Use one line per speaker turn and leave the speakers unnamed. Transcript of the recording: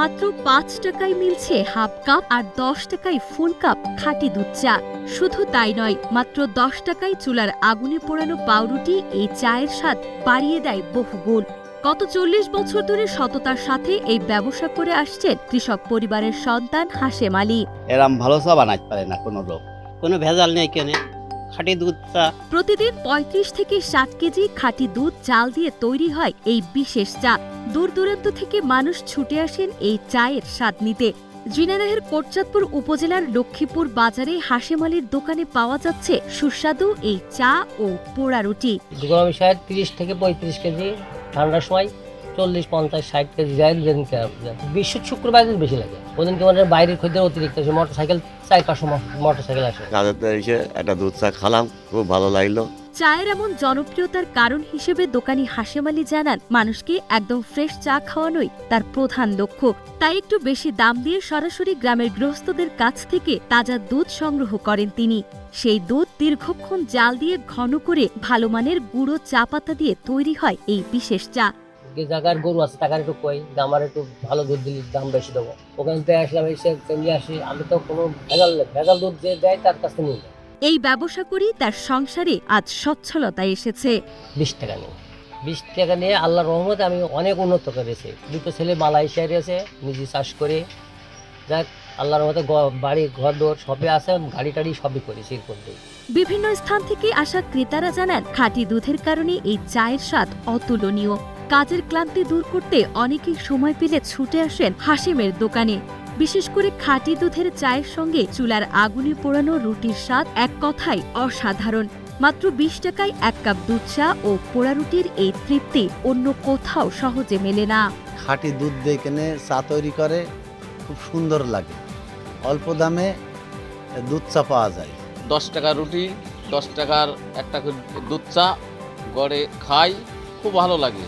মাত্র ৫ টাকায় মিলছে হাফ কাপ আর ১০ টাকায় ফুল কাপ খাঁটি দুধ চা। শুধু তাই নয়, মাত্র ১০ টাকায় চুলার আগুনে পোড়ানো পাউরুটি এই চায়ের স্বাদ বাড়িয়ে দেয় বহুগুণ। গত ৪০ বছর ধরে সততার সাথে এই ব্যবসা করে আসছেন কৃষক পরিবারের সন্তান হাশেম আলী।
এরম ভালো চা বানাইতে পারে না কোনো লোক, কোনো ভেজাল নেই, কেনে খাঁটি দুধ চা।
প্রতিদিন ৩৫ থেকে ৬০ কেজি খাঁটি দুধ চাল দিয়ে তৈরি হয় এই বিশেষ চা। দূর দূরান্ত থেকে মানুষ ছুটে আসেন এই চায়ের স্বাদ নিতে। ঝিনাইদহের কোটচাঁদপুর উপজেলার লক্ষ্মীপুর বাজারে হাশেম আলীর দোকানে পাওয়া যাচ্ছে সুস্বাদু এই চা ও পোড়া রুটি।
৩০ থেকে ৩৫ কেজি, ঠান্ডার সময় ৪০, ৫০, ৬০ কেজি যায়। বিশ্ব শুক্রবার বেশি লাগে। ওদিনকে মানে বাইরের খদ্দের অতিরিক্ত আসে, মোটরসাইকেল ৪-৫০০ মোটরসাইকেল আসে।
কাজেতে এসে একটা দুধ চা খালাম, খুব ভালো লাগলো।
চায়ের এমন জনপ্রিয়তার কারণ হিসেবে দোকানি হাশেম আলী জানান, মানুষকে একদম ফ্রেশ চা খাওয়ানোই তার প্রধান লক্ষ্য। তাই একটু বেশি দাম দিয়ে সরাসরি গ্রামের গৃহস্থদের কাছ থেকে তাজা দুধ সংগ্রহ করেন তিনি। সেই দুধ দীর্ঘক্ষণ জাল দিয়ে ঘন করে ভালো মানের গুঁড়ো চা পাতা দিয়ে তৈরি হয় এই বিশেষ চা।
যে জায়গার গরু আছে টাকার একটু কই, আমার একটু ভালো দুধ দিলে দাম বেশি দেবো। ওখান থেকে আসলাম, এসে নিয়ে আসি। আমি তো কোনো ভেজাল দুধ যে দেয় তার কাছে নিয়ে যাই।
এই ব্যবসা করেই তার সংসারে আজ সচ্ছলতা এসেছে।
২০ টাকা নিয়ে ২০ টাকা নিয়ে আল্লাহর রহমতে আমি অনেক উন্নত করেছি। দুটো ছেলে মালয়েশিয়ায় রয়েছে, নিজে চাষ করে। যাক, আল্লাহর রহমতে বাড়ি ঘর দোর সবই আছে, গাড়ি টাড়ি সবই করেছি।
বিভিন্ন স্থান থেকে আসা ক্রেতারা জানান, খাঁটি দুধের কারণে এই চায়ের স্বাদ অতুলনীয়। কাজের ক্লান্তি দূর করতে অনেকেই সময় পেলে ছুটে আসেন হাশেমের দোকানে। বিশেষ করে খাঁটি দুধের চায়ের সঙ্গে চুলার আগুনে পোড়ানো রুটির স্বাদ এক কথায় অসাধারণ। মাত্র ২০ টাকায় ১ কাপ দুধ চা ও পোড়া রুটির এই তৃপ্তি অন্য কোথাও সহজে মেলে না।
খাঁটি দুধ দিয়ে কিনে চা তৈরি করে, খুব সুন্দর লাগে। অল্প দামে দুধ চা পাওয়া যায়।
১০ টাকা রুটি, ১০ টাকার একটা দুধ চা গড়ে খাই, খুব ভালো লাগে।